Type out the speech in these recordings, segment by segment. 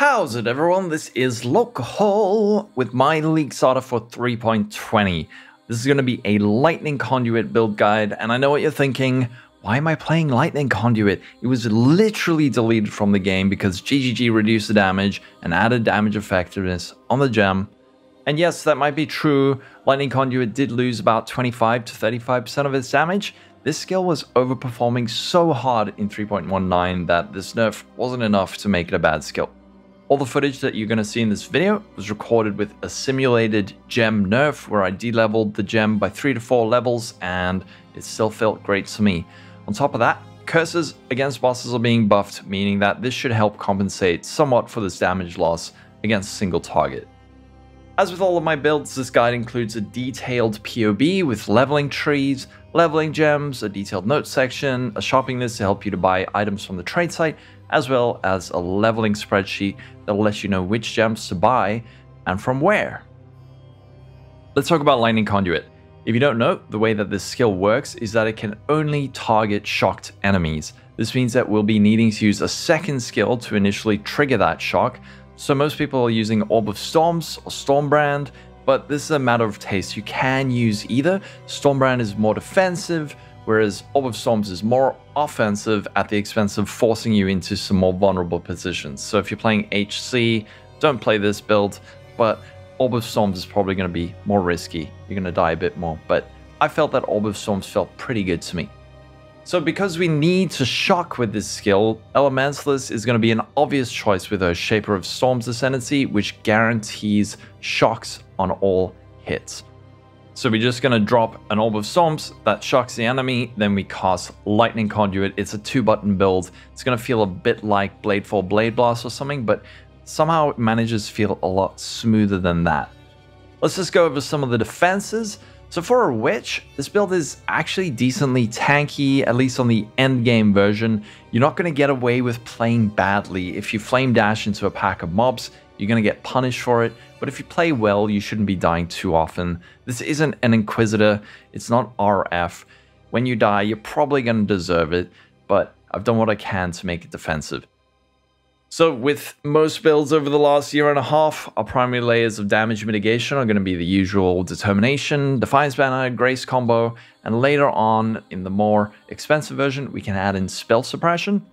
How's it, everyone? This is Lolcohol with my league starter for 3.20. This is going to be a Lightning Conduit build guide, and I know what you're thinking. Why am I playing Lightning Conduit? It was literally deleted from the game because GGG reduced the damage and added damage effectiveness on the gem. And yes, that might be true. Lightning Conduit did lose about 25 to 35% of its damage. This skill was overperforming so hard in 3.19 that this nerf wasn't enough to make it a bad skill. All the footage that you're going to see in this video was recorded with a simulated gem nerf where I de-leveled the gem by 3 to 4 levels and it still felt great to me. On top of that, curses against bosses are being buffed, meaning that this should help compensate somewhat for this damage loss against a single target. As with all of my builds, this guide includes a detailed POB with leveling trees, leveling gems, a detailed notes section, a shopping list to help you to buy items from the trade site, as well as a leveling spreadsheet that will let you know which gems to buy and from where. Let's talk about Lightning Conduit. If you don't know, the way that this skill works is that it can only target shocked enemies. This means that we'll be needing to use a second skill to initially trigger that shock. So most people are using Orb of Storms or Stormbrand, but this is a matter of taste. You can use either. Stormbrand is more defensive, whereas Orb of Storms is more offensive at the expense of forcing you into some more vulnerable positions. So if you're playing HC, don't play this build, but Orb of Storms is probably going to be more risky. You're going to die a bit more, but I felt that Orb of Storms felt pretty good to me. So because we need to shock with this skill, Elementalist is going to be an obvious choice with her Shaper of Storms Ascendancy, which guarantees shocks on all hits. So we're just going to drop an Orb of Storms that shocks the enemy, then we cast Lightning Conduit. It's a 2-button build. It's going to feel a bit like Bladefall Blade Blast or something, but somehow it manages to feel a lot smoother than that. Let's just go over some of the defenses. So for a witch, this build is actually decently tanky, at least on the endgame version. You're not going to get away with playing badly. If you flame dash into a pack of mobs, you're going to get punished for it. But if you play well, you shouldn't be dying too often. This isn't an Inquisitor. It's not RF. When you die, you're probably going to deserve it, but I've done what I can to make it defensive. So with most builds over the last year and a half, our primary layers of damage mitigation are going to be the usual Determination, Defiance Banner, Grace combo, and later on in the more expensive version, we can add in Spell Suppression.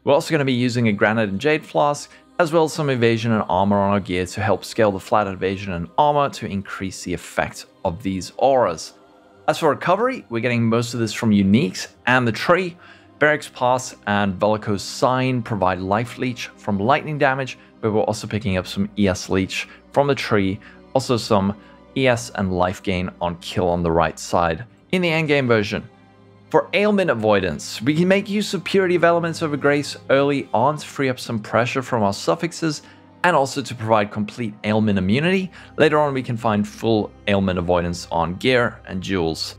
We're also going to be using a Granite and Jade Flask, as well as some evasion and armor on our gear to help scale the flat evasion and armor to increase the effect of these auras. As for recovery, we're getting most of this from uniques and the tree. Berek's Pass and Valako's Sign provide life leech from lightning damage, but we're also picking up some ES leech from the tree, also some ES and life gain on kill on the right side in the endgame version. For ailment avoidance, we can make use of Purity of Elements over Grace early on to free up some pressure from our suffixes, and also to provide complete ailment immunity. Later on we can find full ailment avoidance on gear and jewels.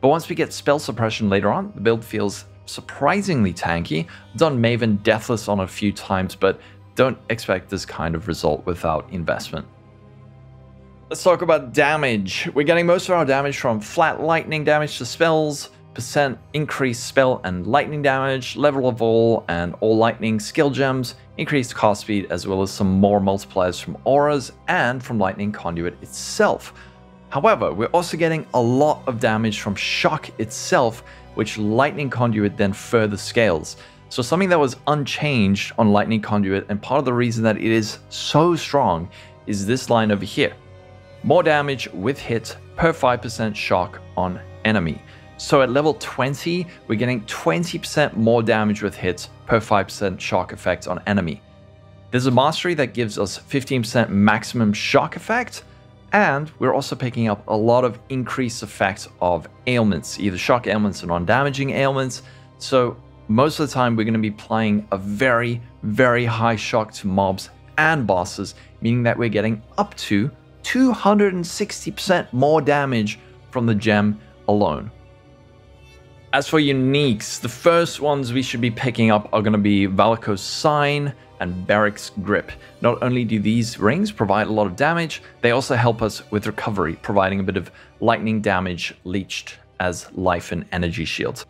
But once we get spell suppression later on, the build feels surprisingly tanky. I've done Maven Deathless on a few times, but don't expect this kind of result without investment. Let's talk about damage. We're getting most of our damage from flat lightning damage to spells, percent increased spell and lightning damage, level of all and all lightning skill gems, increased cast speed, as well as some more multipliers from auras and from Lightning Conduit itself. However, we're also getting a lot of damage from shock itself, which Lightning Conduit then further scales. So something that was unchanged on Lightning Conduit, and part of the reason that it is so strong, is this line over here. More damage with hit per 5% shock on enemy. So at level 20, we're getting 20% more damage with hits per 5% shock effect on enemy. There's a mastery that gives us 15% maximum shock effect, and we're also picking up a lot of increased effects of ailments, either shock ailments or non-damaging ailments. So most of the time we're going to be playing a very, very high shock to mobs and bosses, meaning that we're getting up to 260% more damage from the gem alone. As for uniques, the first ones we should be picking up are going to be Valako's Sign and Berek's Grip. Not only do these rings provide a lot of damage, they also help us with recovery, providing a bit of lightning damage leached as life and energy shield.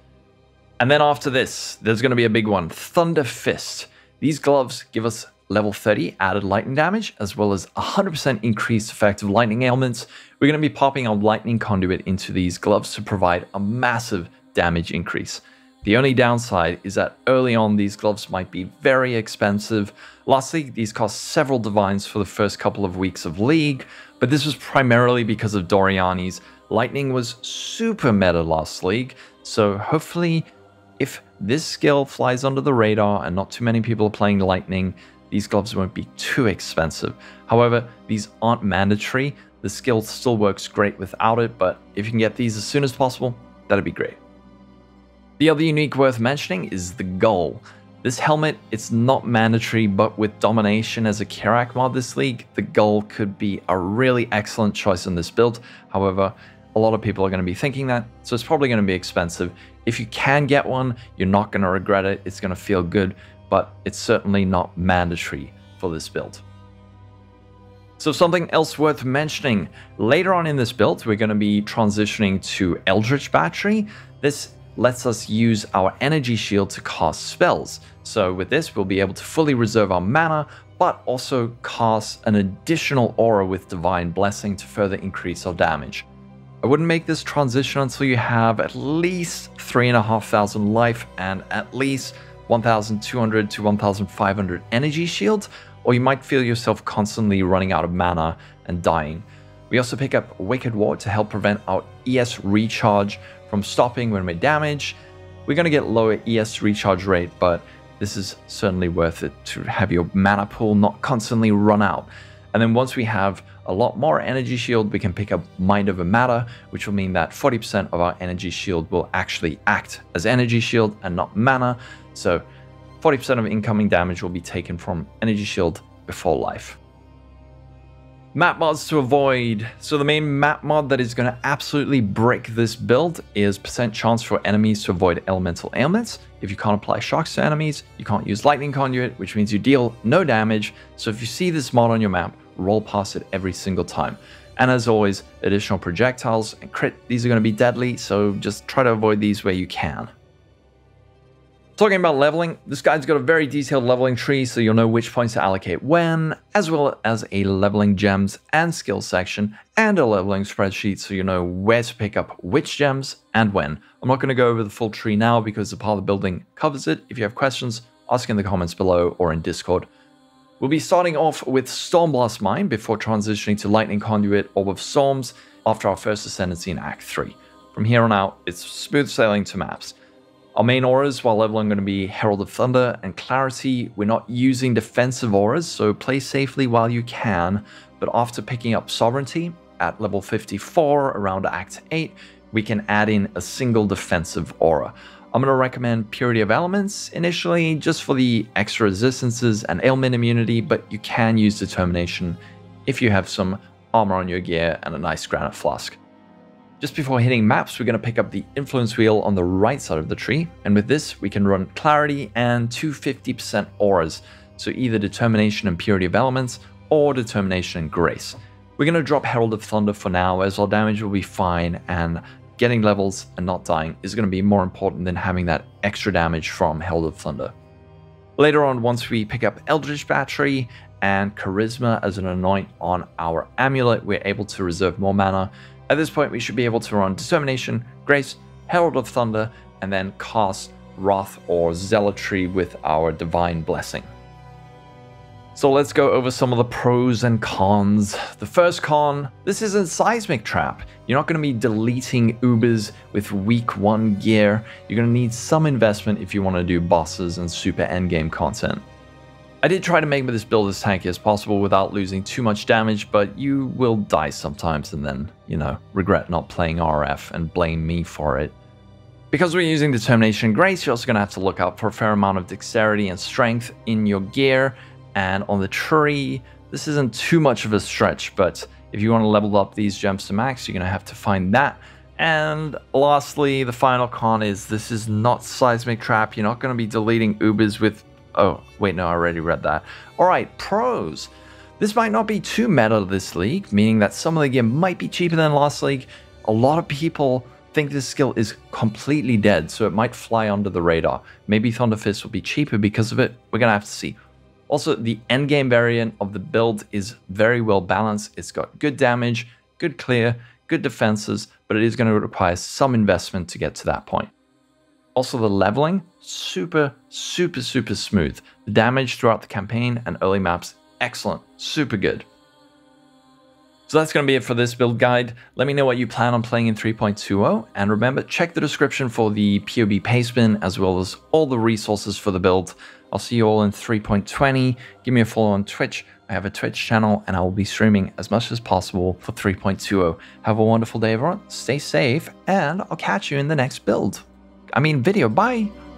And then after this, there's going to be a big one, Thunderfist. These gloves give us level 30 added lightning damage, as well as 100% increased effective lightning ailments. We're going to be popping our Lightning Conduit into these gloves to provide a massive damage increase. The only downside is that early on these gloves might be very expensive. Lastly, these cost several divines for the first couple of weeks of League, but this was primarily because of Doriani's. Lightning was super meta last League, so hopefully if this skill flies under the radar and not too many people are playing Lightning, these gloves won't be too expensive. However, these aren't mandatory. The skill still works great without it, but if you can get these as soon as possible, that'd be great. The other unique worth mentioning is the Gull. This helmet, it's not mandatory, but with Domination as a Kirak mod this League, the Gull could be a really excellent choice in this build. However, a lot of people are going to be thinking that, so it's probably going to be expensive. If you can get one, you're not going to regret it. It's going to feel good, but it's certainly not mandatory for this build. So something else worth mentioning, later on in this build, we're going to be transitioning to Eldritch Battery. This lets us use our energy shield to cast spells. So with this, we'll be able to fully reserve our mana, but also cast an additional aura with Divine Blessing to further increase our damage. I wouldn't make this transition until you have at least 3,500 life and at least 1,200 to 1,500 energy shields, or you might feel yourself constantly running out of mana and dying. We also pick up Wicked Ward to help prevent our ES recharge from stopping when we're damaged. We're going to get lower ES recharge rate, but this is certainly worth it to have your mana pool not constantly run out. And then once we have a lot more energy shield, we can pick up Mind Over Matter, which will mean that 40% of our energy shield will actually act as energy shield and not mana. So 40% of incoming damage will be taken from energy shield before life. Map mods to avoid. So the main map mod that is going to absolutely break this build is % chance for enemies to avoid elemental ailments. If you can't apply shocks to enemies, you can't use Lightning Conduit, which means you deal no damage. So if you see this mod on your map, roll past it every single time. And as always, additional projectiles and crit, these are going to be deadly, so just try to avoid these where you can. Talking about leveling, this guide's got a very detailed leveling tree, so you'll know which points to allocate when, as well as a leveling gems and skill section, and a leveling spreadsheet, so you know where to pick up which gems and when. I'm not going to go over the full tree now because the part of the building covers it. If you have questions, ask in the comments below or in Discord. We'll be starting off with Stormblast Mine before transitioning to Lightning Conduit Orb of Storms after our first ascendancy in Act 3. From here on out, it's smooth sailing to maps. Our main auras while leveling are going to be Herald of Thunder and Clarity. We're not using defensive auras, so play safely while you can, but after picking up Sovereignty at level 54 around Act 8, we can add in a single defensive aura. I'm going to recommend Purity of Elements initially, just for the extra resistances and ailment immunity, but you can use Determination if you have some armor on your gear and a nice granite flask. Just before hitting maps, we're going to pick up the Influence Wheel on the right side of the tree, and with this, we can run Clarity and 250% auras, so either Determination and Purity of Elements, or Determination and Grace. We're going to drop Herald of Thunder for now, as our damage will be fine, and getting levels and not dying is going to be more important than having that extra damage from Herald of Thunder. Later on, once we pick up Eldritch Battery and Charisma as an anoint on our amulet, we're able to reserve more mana. At this point, we should be able to run Determination, Grace, Herald of Thunder, and then cast Wrath or Zealotry with our Divine Blessing. So let's go over some of the pros and cons. The first con, this isn't Seismic Trap. You're not going to be deleting Ubers with week 1 gear. You're going to need some investment if you want to do bosses and super endgame content. I did try to make this build as tanky as possible without losing too much damage, but you will die sometimes and then, you know, regret not playing RF and blame me for it. Because we're using Determination and Grace, you're also going to have to look out for a fair amount of dexterity and strength in your gear. And on the tree, this isn't too much of a stretch, but if you want to level up these gems to max, you're going to have to find that. And lastly, the final con is this is not Seismic Trap. You're not going to be deleting Ubers with... Oh, wait, no, I already read that. Alright, pros. This might not be too meta this league, meaning that some of the gear might be cheaper than last league. A lot of people think this skill is completely dead, so it might fly under the radar. Maybe Thunderfist will be cheaper because of it. We're going to have to see. Also, the endgame variant of the build is very well balanced. It's got good damage, good clear, good defenses, but it is going to require some investment to get to that point. Also, the leveling, super smooth. The damage throughout the campaign and early maps, excellent, super good. So that's going to be it for this build guide. Let me know what you plan on playing in 3.20, and remember, check the description for the PoE paste bin, as well as all the resources for the build. I'll see you all in 3.20. Give me a follow on Twitch. I have a Twitch channel, and I will be streaming as much as possible for 3.20. Have a wonderful day, everyone. Stay safe, and I'll catch you in the next video. Bye!